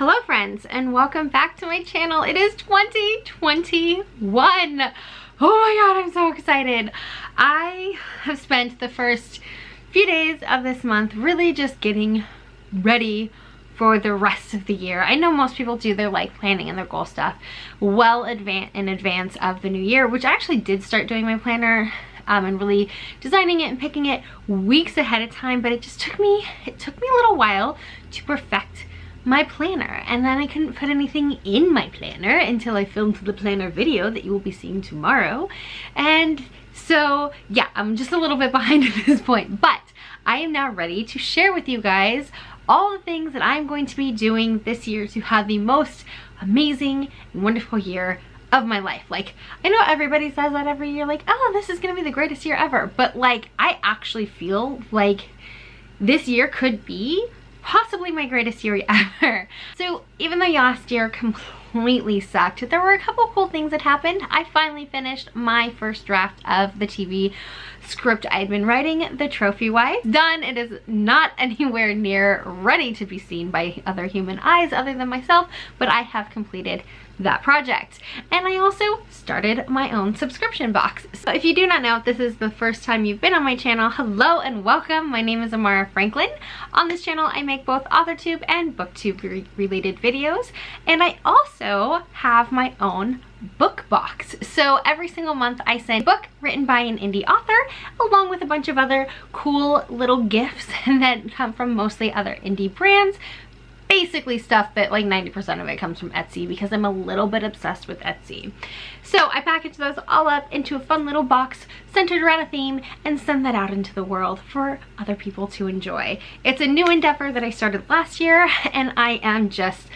Hello friends, and welcome back to my channel. It is 2021. Oh my god, I'm so excited. I have spent the first few days of this month really just getting ready for the rest of the year. I know most people do their planning and their goal stuff well in advance of the new year, which I actually did start doing my planner and really designing it and picking it weeks ahead of time, but it took me a little while to perfect my planner, and then I couldn't put anything in my planner until I filmed the planner video that you will be seeing tomorrow. And so yeah, I'm just a little bit behind at this point, but I am now ready to share with you guys all the things that I'm going to be doing this year to have the most amazing and wonderful year of my life. I know everybody says that every year, oh, this is gonna be the greatest year ever, but I actually feel like this year could be possibly my greatest year ever. So even though last year completely sucked, there were a couple cool things that happened. I finally finished my first draft of the TV script I'd been writing, The Trophy Wife. Done. It is not anywhere near ready to be seen by other human eyes other than myself, but I have completed that project. And I also started my own subscription box. So if you do not know, if this is the first time you've been on my channel, hello and welcome. My name is Amara Franklin. On this channel, I make both AuthorTube and BookTube related videos. And I also have my own book box. So every single month I send a book written by an indie author along with a bunch of other cool little gifts that come from mostly other indie brands. Basically stuff that 90% of it comes from Etsy because I'm a little bit obsessed with Etsy. So I package those all up into a fun little box centered around a theme and send that out into the world for other people to enjoy. It's a new endeavor that I started last year, and I am just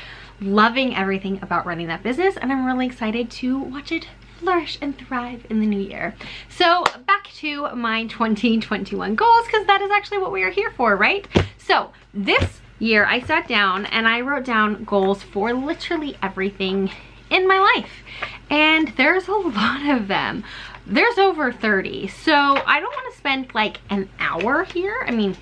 loving everything about running that business, and I'm really excited to watch it flourish and thrive in the new year. So back to my 2021 goals, because that is actually what we are here for, right? So this year I sat down and I wrote down goals for literally everything in my life, and there's a lot of them. There's over 30, so I don't want to spend an hour here. I mean,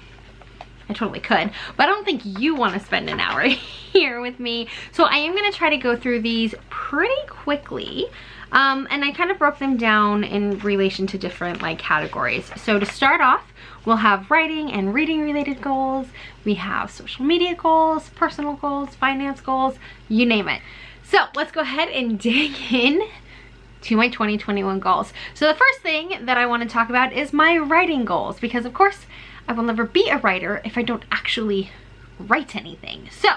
I totally could, but I don't think you want to spend an hour here with me. So I am going to try to go through these pretty quickly. And I kind of broke them down in relation to different categories. So to start off, we'll have writing and reading related goals. We have social media goals, personal goals, finance goals, you name it. So let's go ahead and dig in to my 2021 goals. So the first thing that I want to talk about is my writing goals, because of course I will never be a writer if I don't actually write anything. So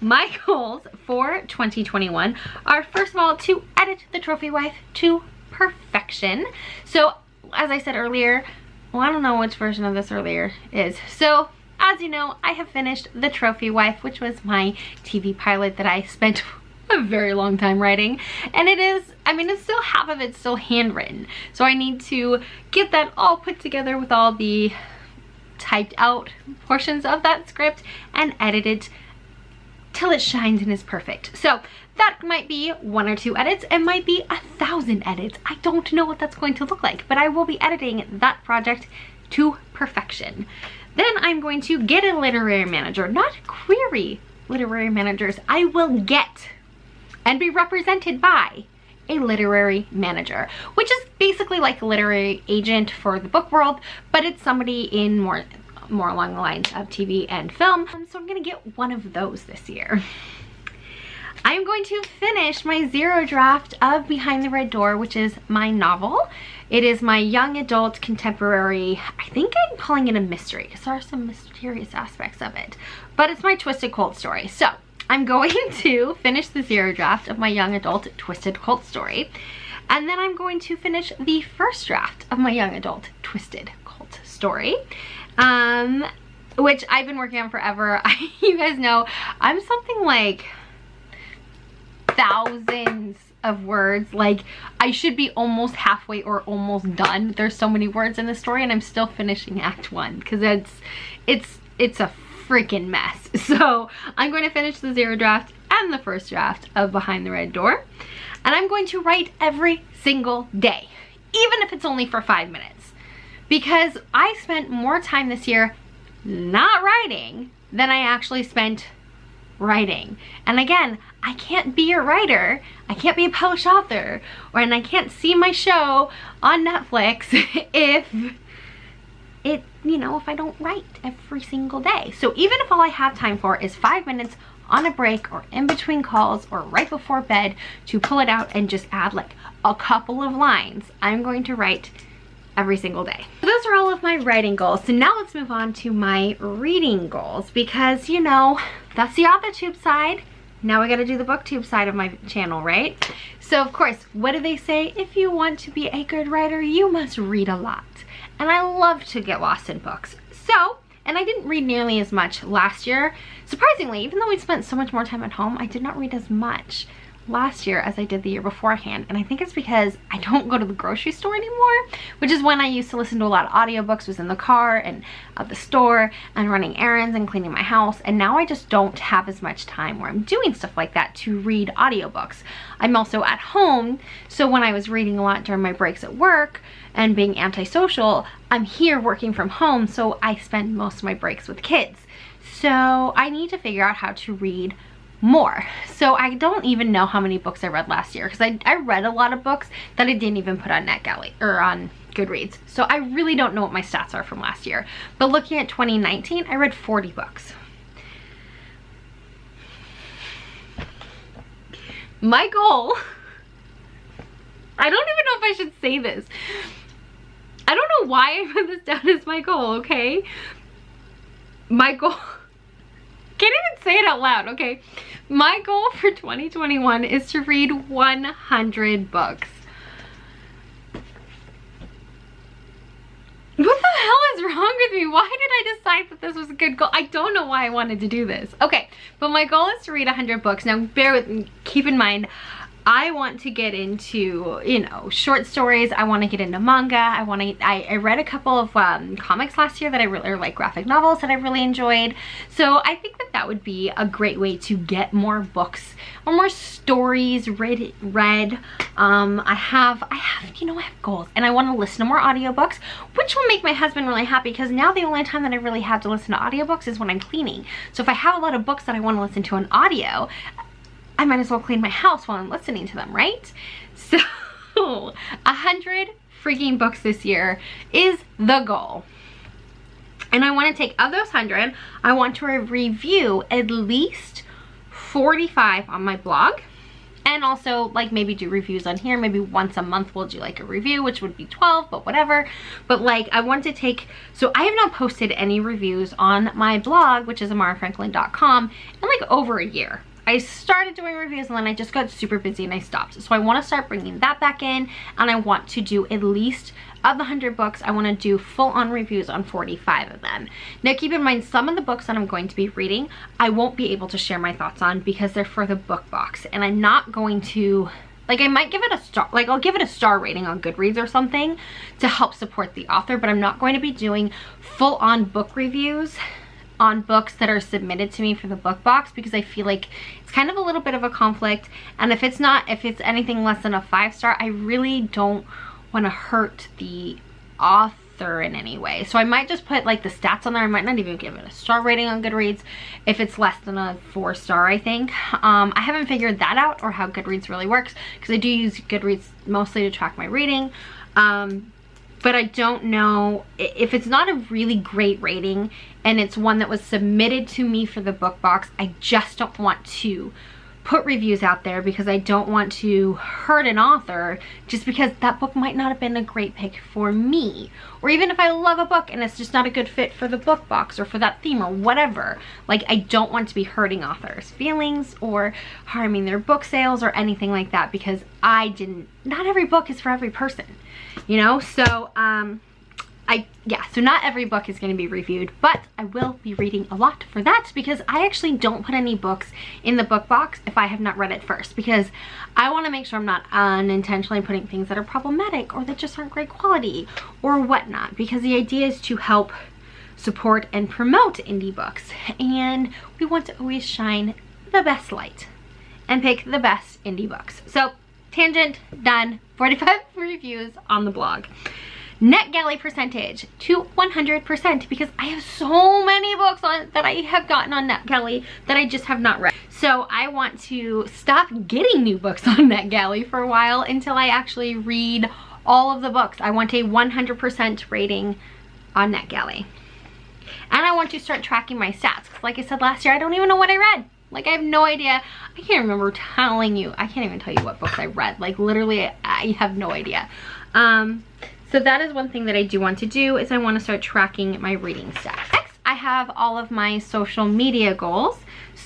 my goals for 2021 are, first of all, to edit The Trophy Wife to perfection. So as I said earlier, well, I don't know which version of this earlier is. So as you know, I have finished The Trophy Wife, which was my TV pilot that I spent a very long time writing, and it is, I mean, it's still half of it's still handwritten, so I need to get that all put together with all the typed out portions of that script and edit it till it shines and is perfect. So that might be 1 or 2 edits. It might be 1,000 edits. I don't know what that's going to look like, but I will be editing that project to perfection. Then I'm going to get a literary manager, not query literary managers. I will get and be represented by a literary manager, which is basically like a literary agent for the book world, but it's somebody in more along the lines of TV and film. So I'm gonna get one of those this year. I'm going to finish my 0 draft of Behind the Red Door, which is my novel. It is my young adult contemporary, I think I'm calling it a mystery because there are some mysterious aspects of it, but it's my twisted cult story. So I'm going to finish the 0 draft of my young adult twisted cult story, and then I'm going to finish the first draft of my young adult twisted cult story, which I've been working on forever. You guys know I'm something like thousands of words. I should be almost halfway or almost done. There's so many words in the story, and I'm still finishing Act 1 because it's a freaking mess. So I'm going to finish the 0 draft and the first draft of Behind the Red Door, and I'm going to write every single day, even if it's only for 5 minutes, because I spent more time this year not writing than I actually spent writing. And again, I can't be a writer, I can't be a published author, and I can't see my show on Netflix if if I don't write every single day. So even if all I have time for is 5 minutes on a break or in between calls or right before bed to pull it out and just add like a couple of lines, I'm going to write every single day. So those are all of my writing goals. So now let's move on to my reading goals, because that's the AuthorTube side. Now we gotta do the BookTube side of my channel, right? So of course, what do they say? If you want to be a good writer, you must read a lot. And I love to get lost in books. And I didn't read nearly as much last year. Surprisingly, even though we spent so much more time at home, I did not read as much last year as I did the year beforehand. And I think it's because I don't go to the grocery store anymore, which is when I used to listen to a lot of audiobooks, was in the car and at the store and running errands and cleaning my house. And now I just don't have as much time where I'm doing stuff like that to read audiobooks. I'm also at home, so when I was reading a lot during my breaks at work and being antisocial, I'm here working from home, so I spend most of my breaks with kids. So I need to figure out how to read more. So I don't even know how many books I read last year, because I read a lot of books that I didn't even put on NetGalley or on Goodreads. So I really don't know what my stats are from last year. But looking at 2019, I read 40 books. My goal, I don't even know if I should say this. I don't know why I put this down as my goal, okay? My goal, can't even say it out loud, okay? My goal for 2021 is to read 100 books. What the hell is wrong with me? Why did I decide that this was a good goal? I don't know why I wanted to do this. Okay, but my goal is to read 100 books. Now, bear with me, keep in mind, I want to get into, short stories. I want to get into manga. I read a couple of comics last year that I really, or like graphic novels that I really enjoyed. So I think that that would be a great way to get more books or more stories read. I have goals, and I want to listen to more audiobooks, which will make my husband really happy, because now the only time that I really have to listen to audiobooks is when I'm cleaning. So if I have a lot of books that I want to listen to on audio, I might as well clean my house while I'm listening to them, right? So 100 freaking books this year is the goal. And I want to take, of those 100, I want to review at least 45 on my blog. And also like maybe do reviews on here. Maybe once a month we'll do like a review, which would be 12, but whatever. But like I want to take, so I have not posted any reviews on my blog, which is amarafranklin.com, in like over a year. I started doing reviews and then I just got super busy and I stopped. So I want to start bringing that back in, and I want to do at least, of the 100 books, I want to do full-on reviews on 45 of them. Now keep in mind, some of the books that I'm going to be reading, I won't be able to share my thoughts on because they're for the book box, and I'm not going to, like, I might give it a star, like I'll give it a star rating on Goodreads or something to help support the author, but I'm not going to be doing full-on book reviews on books that are submitted to me for the book box, because I feel like it's kind of a little bit of a conflict. And if it's anything less than a 5-star, I really don't want to hurt the author in any way. So I might just put like the stats on there. I might not even give it a star rating on Goodreads if it's less than a 4-star, I think. I haven't figured that out, or how Goodreads really works, because I do use Goodreads mostly to track my reading. But I don't know if it's not a really great rating and it's one that was submitted to me for the book box. I just don't want to put reviews out there, because I don't want to hurt an author just because that book might not have been a great pick for me. Or even if I love a book and it's just not a good fit for the book box or for that theme or whatever. Like, I don't want to be hurting authors' feelings or harming their book sales or anything like that, because not every book is for every person, So so not every book is going to be reviewed, but I will be reading a lot for that, because I actually don't put any books in the book box if I have not read it first, because I want to make sure I'm not unintentionally putting things that are problematic or that just aren't great quality or whatnot, because the idea is to help support and promote indie books, and we want to always shine the best light and pick the best indie books. So tangent done. 45 reviews on the blog. NetGalley percentage to 100% because I have so many books that I have gotten on NetGalley that I just have not read. So I want to stop getting new books on NetGalley for a while until I actually read all of the books. I want a 100% rating on NetGalley. And I want to start tracking my stats. Like I said last year, I don't even know what I read. Like, I have no idea. I can't remember telling you. I can't even tell you what books I read. Like, literally, I have no idea. So that is one thing that I do want to do, is I want to start tracking my reading stats. Next, I have all of my social media goals.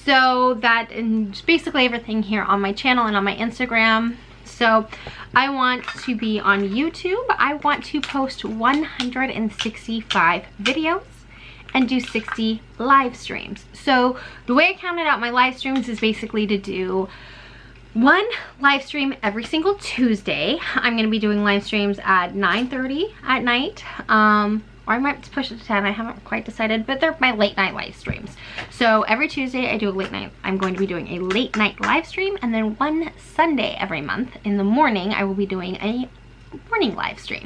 So that is basically everything here on my channel and on my Instagram. So I want to be on YouTube. I want to post 165 videos and do 60 live streams. So the way I counted out my live streams is basically to do one live stream every single Tuesday. I'm going to be doing live streams at 9:30 at night, or I might push it to 10. I haven't quite decided, but they're my late night live streams. So every Tuesday I do a late night. I'm going to be doing a late night live stream, and then one Sunday every month in the morning I will be doing a morning live stream.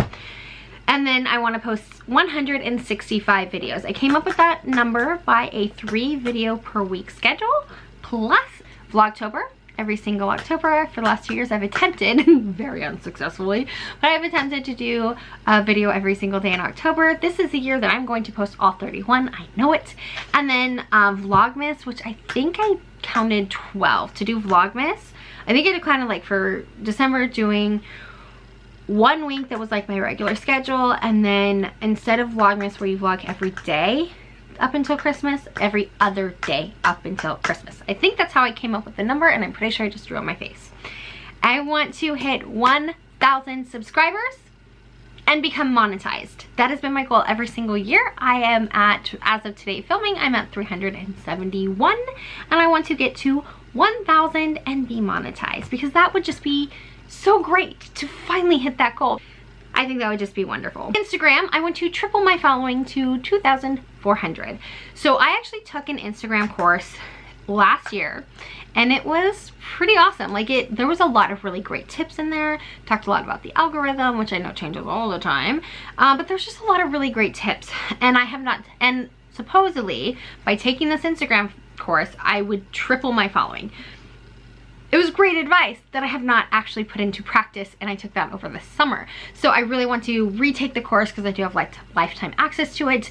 And then I want to post 165 videos. I came up with that number by a 3 video per week schedule, plus Vlogtober. Every single October for the last 2 years I've attempted, very unsuccessfully, but I've attempted to do a video every single day in October. This is the year that I'm going to post all 31, I know it. And then Vlogmas, which I think I counted 12 to do Vlogmas. I think I did kind of like for December doing 1 week that was like my regular schedule, and then instead of Vlogmas where you vlog every day up until Christmas, every other day up until Christmas. I think that's how I came up with the number, and I'm pretty sure I just drew on my face. I want to hit 1,000 subscribers and become monetized. That has been my goal every single year. I am at, as of today filming, I'm at 371, and I want to get to 1,000 and be monetized, because that would just be so great to finally hit that goal. I think that would just be wonderful. Instagram, I want to triple my following to 2,400. So I actually took an Instagram course last year, and it was pretty awesome. Like, there was a lot of really great tips in there. Talked a lot about the algorithm, which I know changes all the time, but there's just a lot of really great tips. And I have not, and supposedly by taking this Instagram course, I would triple my following. It was great advice that I have not actually put into practice, and I took that over the summer. So I really want to retake the course because I do have lifetime access to it.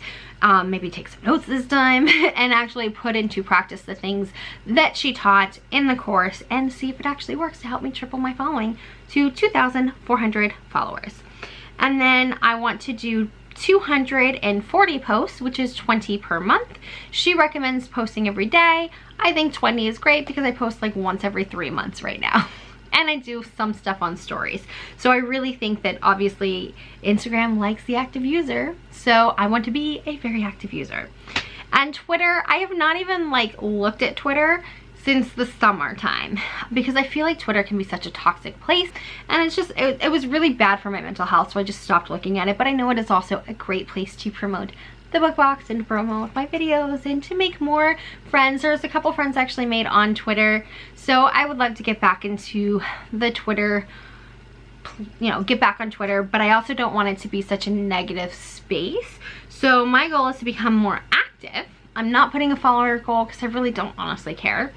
Maybe take some notes this time and actually put into practice the things that she taught in the course and see if it actually works to help me triple my following to 2,400 followers. And then I want to do 240 posts, which is 20 per month. She recommends posting every day. I think 20 is great because I post like once every 3 months right now. And I do some stuff on stories. So I really think that obviously Instagram likes the active user. So I want to be a very active user. And Twitter, I have not even like looked at Twitter since the summertime, because I feel like Twitter can be such a toxic place, and it's just, it was really bad for my mental health, so I just stopped looking at it. But I know it is also a great place to promote the book box and to promote my videos and to make more friends. There's a couple friends I actually made on Twitter, so I would love to get back into the Twitter, you know, get back on Twitter, but I also don't want it to be such a negative space. So my goal is to become more active. I'm not putting a follower goal because I really don't honestly care.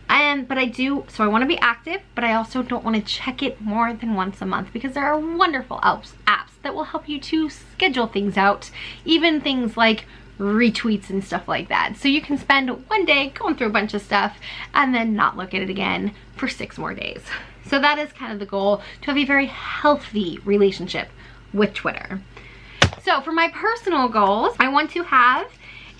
But I do, so I want to be active, but I also don't want to check it more than once a month, because there are wonderful apps that will help you to schedule things out, even things like retweets and stuff like that. So you can spend one day going through a bunch of stuff and then not look at it again for 6 more days. So that is kind of the goal, to have a very healthy relationship with Twitter. So for my personal goals, I want to have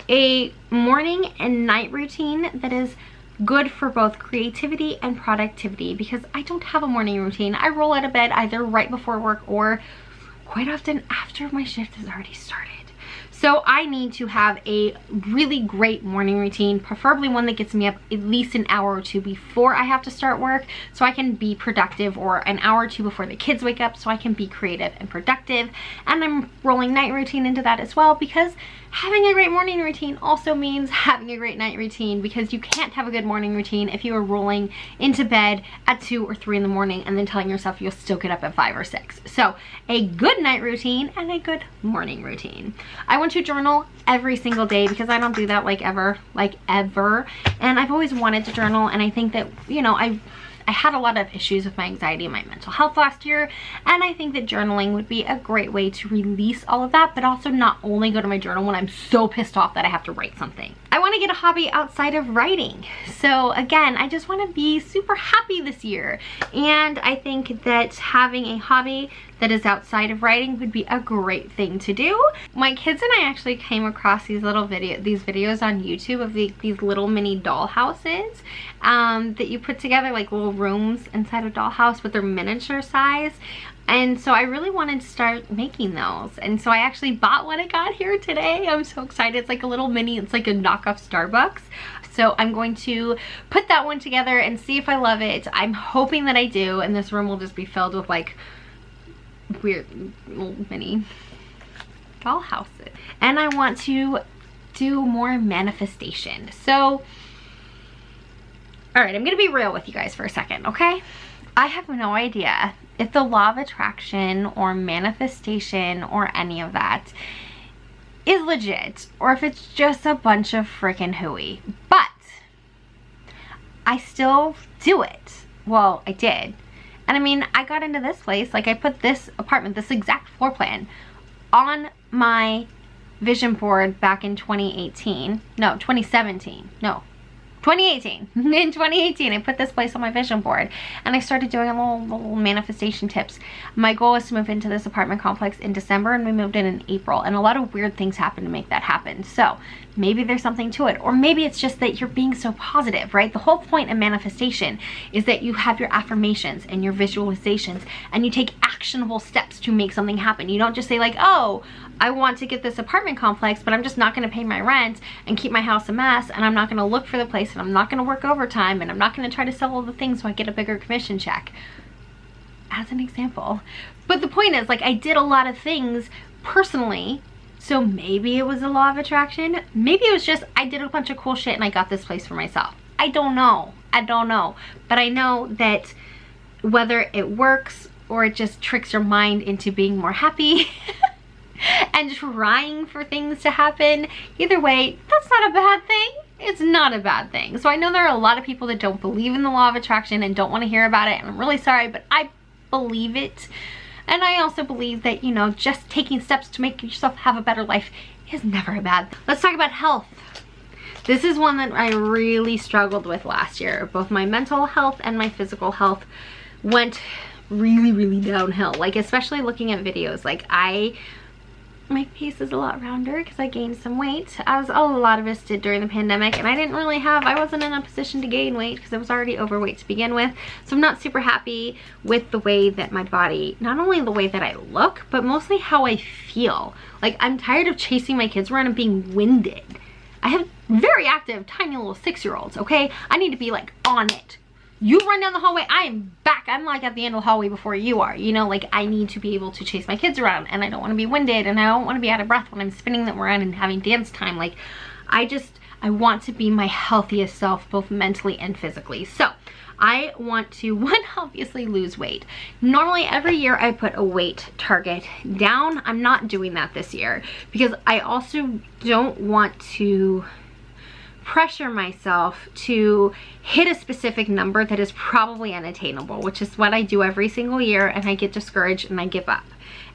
a morning and night routine that is good for both creativity and productivity, because I don't have a morning routine. I roll out of bed either right before work or quite often after my shift has already started. So I need to have a really great morning routine, preferably one that gets me up at least an hour or two before I have to start work so I can be productive, or an hour or two before the kids wake up so I can be creative and productive. And I'm rolling night routine into that as well, because having a great morning routine also means having a great night routine, because you can't have a good morning routine if you are rolling into bed at 2 or 3 in the morning and then telling yourself you'll still get up at 5 or 6. So a good night routine and a good morning routine. I want to journal every single day because I don't do that like ever. And I've always wanted to journal, and I think that, you know, I had a lot of issues with my anxiety and my mental health last year, and I think that journaling would be a great way to release all of that, but also not only go to my journal when I'm so pissed off that I have to write something. I want to get a hobby outside of writing. So again, I just want to be super happy this year, and I think that having a hobby that is outside of writing would be a great thing to do. My kids and I actually came across these videos on YouTube of these little mini doll houses that you put together, like little rooms inside a dollhouse, but they're miniature size. And so I really wanted to start making those. And so I actually bought one. I got here today. I'm so excited. It's like a little mini, it's like a knockoff Starbucks. So I'm going to put that one together and see if I love it. I'm hoping that I do, and this room will just be filled with like weird little mini doll houses. And I want to do more manifestation. So, all right, I'm gonna be real with you guys for a second, okay? I have no idea if the law of attraction or manifestation or any of that is legit, or if it's just a bunch of freaking hooey. But I still do it. Well, I did. And I mean, I got into this place, like I put this apartment, this exact floor plan on my vision board back in 2018. No, 2017. No, 2018. In 2018, I put this place on my vision board, and I started doing a little manifestation tips. My goal is to move into this apartment complex in December, and we moved in April, and a lot of weird things happened to make that happen. So maybe there's something to it, or maybe it's just that you're being so positive, right? The whole point of manifestation is that you have your affirmations and your visualizations, and you take actionable steps to make something happen. You don't just say like, oh, I want to get this apartment complex, but I'm just not going to pay my rent and keep my house a mess, and I'm not going to look for the place, and I'm not going to work overtime, and I'm not going to try to sell all the things so I get a bigger commission check, as an example. But the point is, like, I did a lot of things personally. So maybe it was a law of attraction. Maybe it was just I did a bunch of cool shit and I got this place for myself. I don't know. But I know that whether it works or it just tricks your mind into being more happy and trying for things to happen, either way, that's not a bad thing. It's not a bad thing. So I know there are a lot of people that don't believe in the law of attraction and don't want to hear about it, and I'm really sorry, but I believe it. And I also believe that, you know, just taking steps to make yourself have a better life is never a bad thing. Let's talk about health. This is one that I really struggled with last year. Both my mental health and my physical health went really downhill. Like, especially looking at videos. Like, my face is a lot rounder because I gained some weight, as a lot of us did during the pandemic, and I wasn't in a position to gain weight because I was already overweight to begin with. So I'm not super happy with the way that my body, not only the way that I look, but mostly how I feel. Like, I'm tired of chasing my kids around and being winded. I have very active, tiny little 6-year-olds, okay? I need to be like on it. You run down the hallway, I am back. I'm like at the end of the hallway before you are. You know, like, I need to be able to chase my kids around, and I don't want to be winded, and I don't want to be out of breath when I'm spinning them around and having dance time. Like, I want to be my healthiest self, both mentally and physically. So I want to, one, obviously lose weight. Normally every year I put a weight target down. I'm not doing that this year because I also don't want to pressure myself to hit a specific number that is probably unattainable, which is what I do every single year, and I get discouraged and I give up.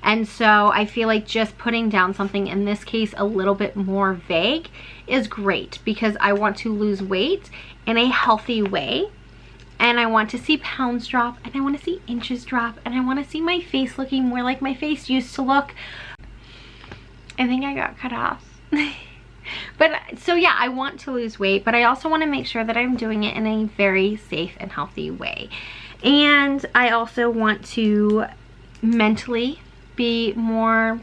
And so I feel like just putting down something, in this case a little bit more vague, is great, because I want to lose weight in a healthy way, and I want to see pounds drop, and I want to see inches drop, and I want to see my face looking more like my face used to look. I think I got cut off. But so yeah, I want to lose weight, but I also want to make sure that I'm doing it in a very safe and healthy way. And I also want to mentally be more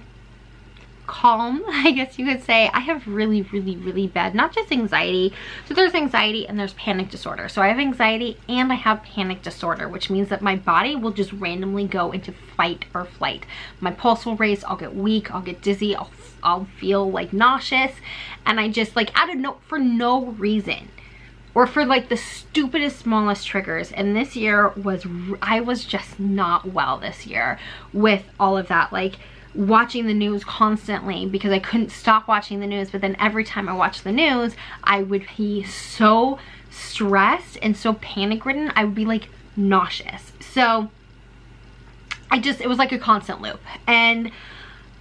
calm, I guess you could say. I have really, really, really bad, not just anxiety. So there's anxiety and there's panic disorder. So I have anxiety and I have panic disorder, which means that my body will just randomly go into fight or flight. My pulse will race, I'll get weak, I'll get dizzy, I'll feel like nauseous, and I just like for no reason, or for like the stupidest, smallest triggers. And this year I was just not well this year with all of that, like watching the news constantly because I couldn't stop watching the news. But then every time I watched the news, I would be so stressed and so panic ridden, I would be like nauseous. So it was like a constant loop, and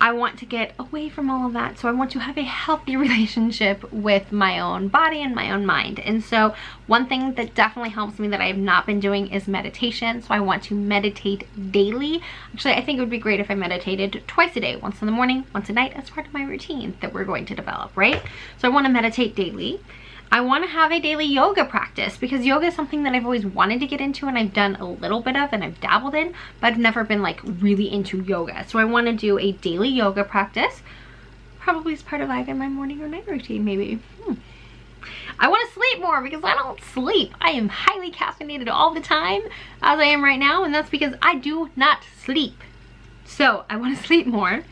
I want to get away from all of that. So I want to have a healthy relationship with my own body and my own mind. And so one thing that definitely helps me that I have not been doing is meditation. So I want to meditate daily. Actually, I think it would be great if I meditated twice a day, once in the morning, once at night, as part of my routine that we're going to develop, right? So I want to meditate daily. I want to have a daily yoga practice because yoga is something that I've always wanted to get into, and I've done a little bit of and I've dabbled in, but I've never been like really into yoga. So I want to do a daily yoga practice, probably as part of either my morning or night routine, maybe. I want to sleep more because I don't sleep. I am highly caffeinated all the time, as I am right now, and that's because I do not sleep. So I want to sleep more.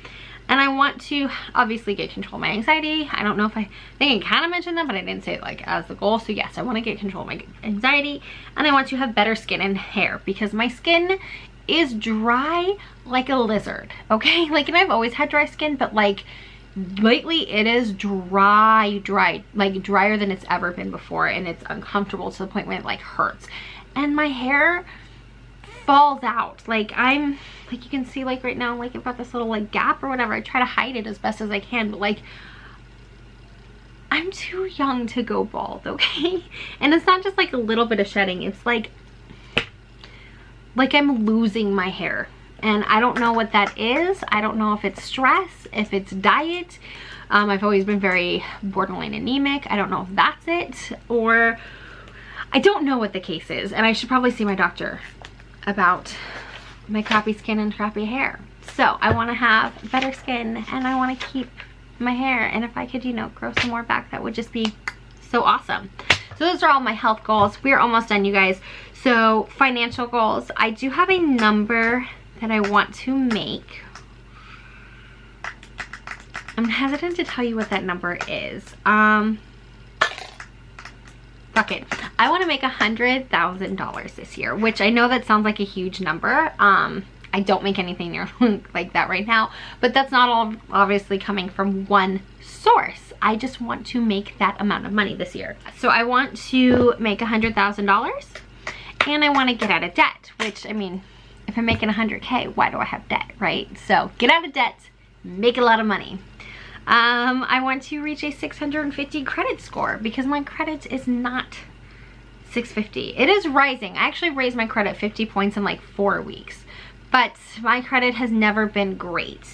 And I want to obviously get control of my anxiety. I don't know if I think I kind of mentioned that, but I didn't say it like as the goal. So yes, I want to get control of my anxiety, and I want to have better skin and hair because my skin is dry like a lizard, okay? Like, and I've always had dry skin, but like lately it is dry, like drier than it's ever been before, and it's uncomfortable to the point where it like hurts. And my hair falls out. Like you can see like right now, like I've got this little like gap or whatever. I try to hide it as best as I can, but like I'm too young to go bald, okay? And it's not just like a little bit of shedding, it's like I'm losing my hair, and I don't know what that is. I don't know if it's stress, if it's diet. I've always been very borderline anemic. I don't know if that's it, or I don't know what the case is, and I should probably see my doctor about my crappy skin and crappy hair. So I want to have better skin, and I want to keep my hair, and if I could, you know, grow some more back, that would just be so awesome. So those are all my health goals. We're almost done, you guys. So financial goals, I do have a number that I want to make. I'm hesitant to tell you what that number is. Fuck it. I want to make $100,000 this year, which I know that sounds like a huge number. I don't make anything near like that right now, but that's not all obviously coming from one source. I just want to make that amount of money this year. So I want to make $100,000, and I want to get out of debt, which, I mean, if I'm making 100K, why do I have debt, right? So get out of debt, make a lot of money. I want to reach a 650 credit score because my credit is not 650. It is rising. I actually raised my credit 50 points in like 4 weeks, but my credit has never been great,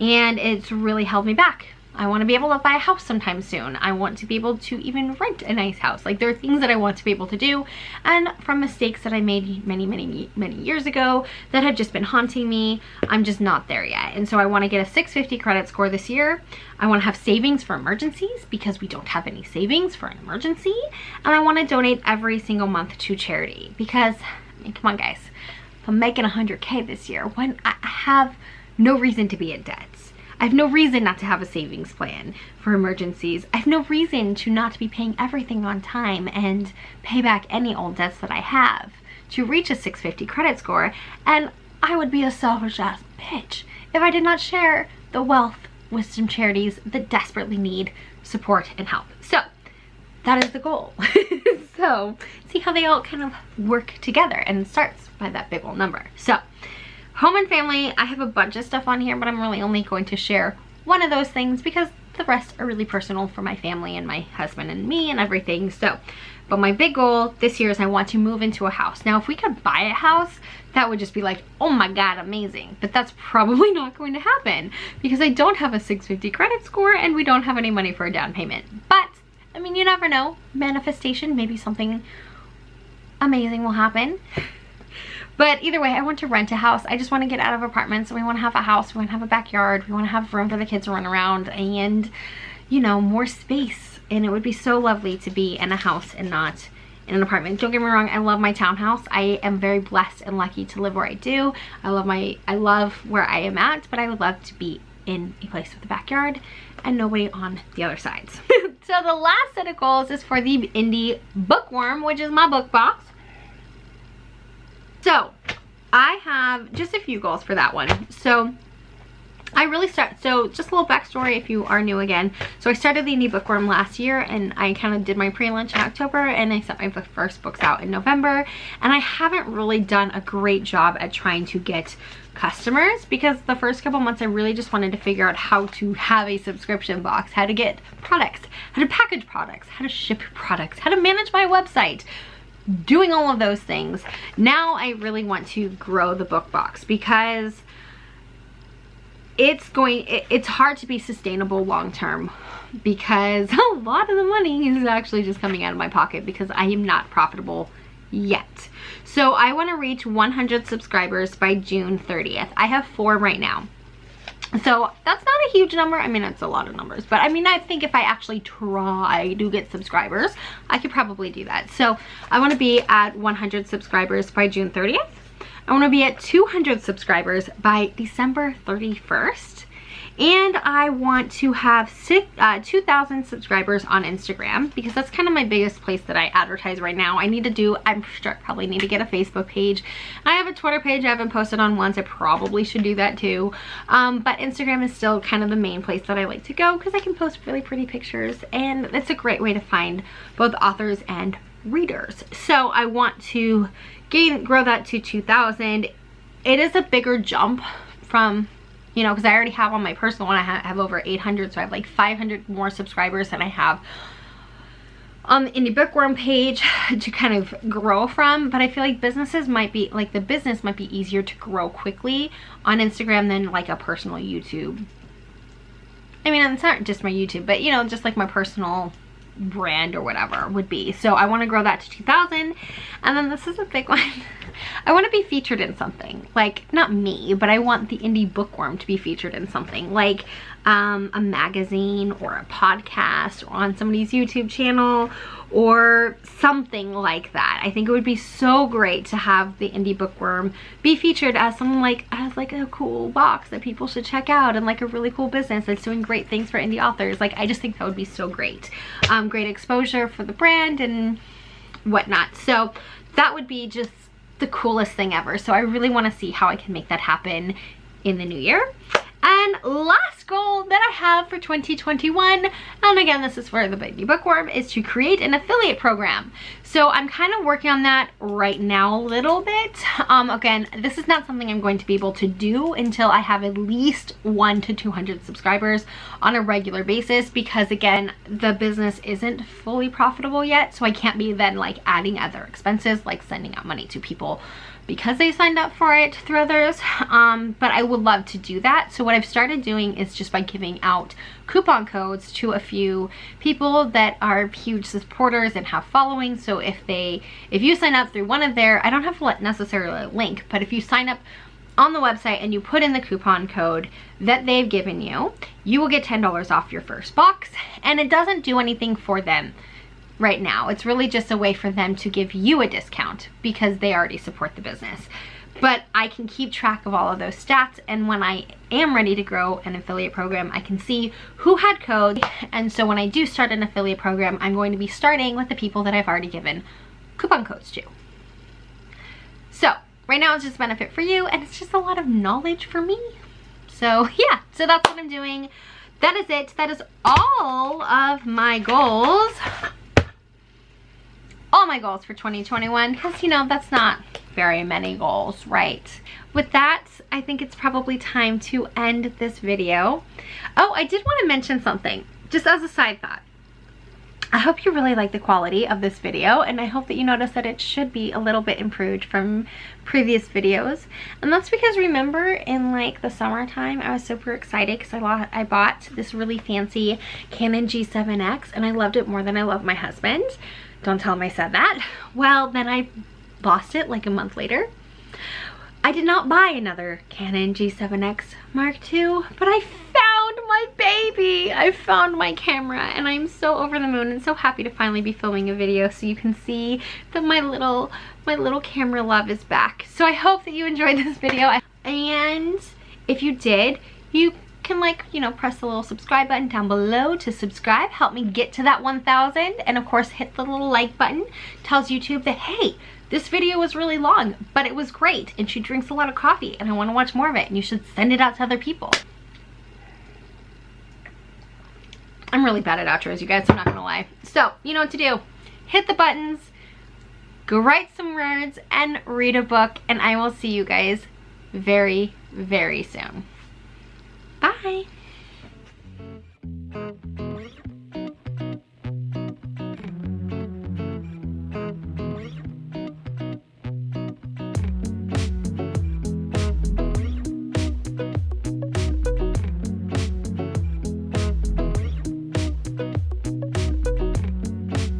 and it's really held me back. I want to be able to buy a house sometime soon. I want to be able to even rent a nice house. Like, there are things that I want to be able to do, and from mistakes that I made many years ago that have just been haunting me, I'm just not there yet. And so I want to get a 650 credit score this year. I want to have savings for emergencies because we don't have any savings for an emergency. And I want to donate every single month to charity because, I mean, come on guys, if I'm making 100K this year, when I have no reason to be in debt. I have no reason not to have a savings plan for emergencies. I have no reason to not be paying everything on time and pay back any old debts that I have to reach a 650 credit score. And I would be a selfish ass bitch if I did not share the wealth with some charities that desperately need support and help. So that is the goal. So see how they all kind of work together, and it starts by that big old number. So home and family, I have a bunch of stuff on here, but I'm really only going to share one of those things because the rest are really personal for my family and my husband and me and everything. So, but my big goal this year is I want to move into a house. Now, if we could buy a house, that would just be like, oh my God, amazing. But that's probably not going to happen because I don't have a 650 credit score and we don't have any money for a down payment. But, I mean, you never know. Manifestation, maybe something amazing will happen. But either way, I want to rent a house. I just want to get out of apartments. We want to have a house. We want to have a backyard. We want to have room for the kids to run around and, you know, more space. And it would be so lovely to be in a house and not in an apartment. Don't get me wrong, I love my townhouse. I am very blessed and lucky to live where I do. I love where I am at, but I would love to be in a place with a backyard and nobody on the other sides. So the last set of goals is for the Indie Bookworm, which is my book box. So I have just a few goals for that one. So just a little backstory if you are new again. So I started the Indie Bookworm last year, and I kind of did my pre-launch in October, and I sent my first books out in November, and I haven't really done a great job at trying to get customers, because the first couple months I really just wanted to figure out how to have a subscription box, how to get products, how to package products, how to ship products, how to manage my website, doing all of those things. Now I really want to grow the book box, because it's hard to be sustainable long term, because a lot of the money is actually just coming out of my pocket because I am not profitable yet. So I want to reach 100 subscribers by June 30th. I have 4 right now. So that's not a huge number. I mean, it's a lot of numbers, but I mean, I think if I actually try to get subscribers, I could probably do that. So I want to be at 100 subscribers by June 30th. I want to be at 200 subscribers by December 31st. And I want to have 2,000 subscribers on Instagram, because that's kind of my biggest place that I advertise right now. I'm sure I probably need to get a Facebook page. I have a Twitter page I haven't posted on once. I probably should do that too. But Instagram is still kind of the main place that I like to go, because I can post really pretty pictures, and it's a great way to find both authors and readers. So I want to grow that to 2,000. It is a bigger jump from, you know, because I already have on my personal one, I have over 800, so I have like 500 more subscribers than I have on the Indie Bookworm page to kind of grow from. But I feel like the business might be easier to grow quickly on Instagram than like a personal YouTube. I mean, it's not just my YouTube, but you know, just like my personal brand or whatever would be. So I want to grow that to 2,000. And then this is a big one. I want to be featured in something, like, not me, but I want the Indie Bookworm to be featured in something like a magazine or a podcast or on somebody's YouTube channel or something like that. I think it would be so great to have the Indie Bookworm be featured as something like a cool box that people should check out, and like a really cool business that's doing great things for indie authors. Like, I just think that would be so great. Great exposure for the brand and whatnot. So that would be just the coolest thing ever. So I really want to see how I can make that happen in the new year. And last goal that I have for 2021, and again, this is for the Indie Bookworm, is to create an affiliate program. So I'm kind of working on that right now a little bit. Again, this is not something I'm going to be able to do until I have at least 100 to 200 subscribers on a regular basis, because again, the business isn't fully profitable yet. So I can't be then like adding other expenses, like sending out money to people because they signed up for it through others. But I would love to do that. So what I've started doing is just by giving out coupon codes to a few people that are huge supporters and have following. So if you sign up through one of their, I don't have to necessarily a link, but if you sign up on the website and you put in the coupon code that they've given you, you will get $10 off your first box. And it doesn't do anything for them right now. It's really just a way for them to give you a discount because they already support the business. But I can keep track of all of those stats, and when I am ready to grow an affiliate program, I can see who had codes. And so when I do start an affiliate program, I'm going to be starting with the people that I've already given coupon codes to. So right now it's just a benefit for you, and it's just a lot of knowledge for me. So yeah, so that's what I'm doing. That is it. That is all of my goals. All my goals for 2021, because you know, that's not very many goals, right? With that, I think it's probably time to end this video. Oh, I did want to mention something, just as a side thought. I hope you really like the quality of this video, and I hope that you notice that it should be a little bit improved from previous videos. And that's because, remember, in like the summertime, I was super excited because I bought this really fancy Canon G7X, and I loved it more than I love my husband. Don't tell him I said that. Well, then I lost it like a month later. I did not buy another Canon G7X Mark II, but I found my baby. I found my camera, and I'm so over the moon and so happy to finally be filming a video so you can see that my little camera love is back. So I hope that you enjoyed this video, and if you did, you can, like, you know, press the little subscribe button down below to subscribe, help me get to that 1,000, and of course hit the little like button. Tells YouTube that, hey, this video was really long, but it was great, and she drinks a lot of coffee, and I want to watch more of it, and you should send it out to other people. I'm really bad at outros, you guys, I'm not gonna lie. So, you know what to do. Hit the buttons, go write some words, and read a book, and I will see you guys very, very soon.